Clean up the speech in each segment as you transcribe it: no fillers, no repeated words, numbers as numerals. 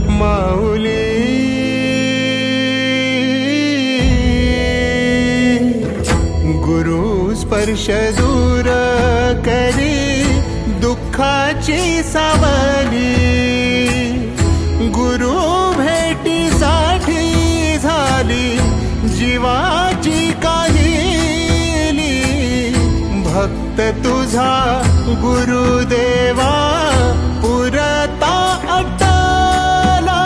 माऊली गुरु स्पर्श दूर करी दुःखाची सावली, गुरु भेटीसाठी झाली जीवाची काहिली। भक्त तुझा गुरुदेवा पुरता अट्टला,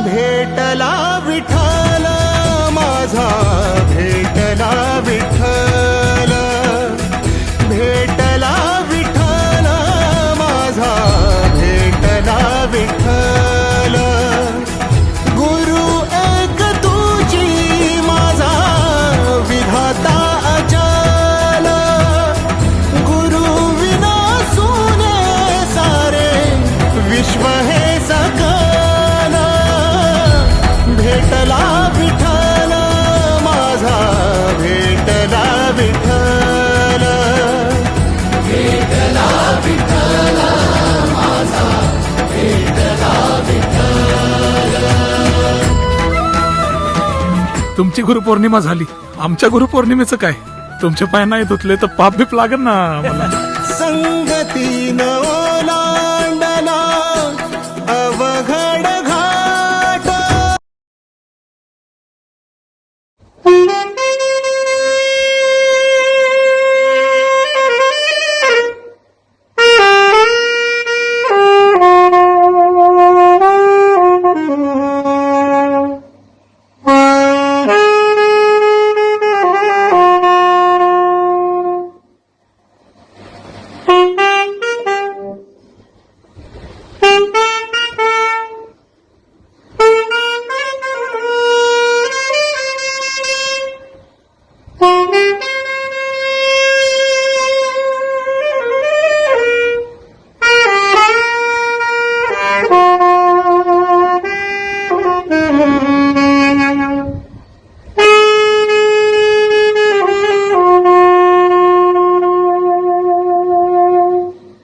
भेटला विठ्ठल माझा, भेटला विठ्ठल, भेटला विठ्ठल माझा, भेटला विठ्ठल। गुरु एक तुझी माझा विधाता अचल, गुरु विना सुने सारे विश्व हे सकल। भेटला विठ्ठल माझा, भेटला विठ्ठल, भेटला विठ्ठल माझा, भेटला विठ्ठल। तुमची गुरुपौर्णिमा झाली, आमच्या गुरुपौर्णिमेचं काय? तुमचे पाय नाही धुतले तर पाप बीप लागेल ना मला। संगतीनं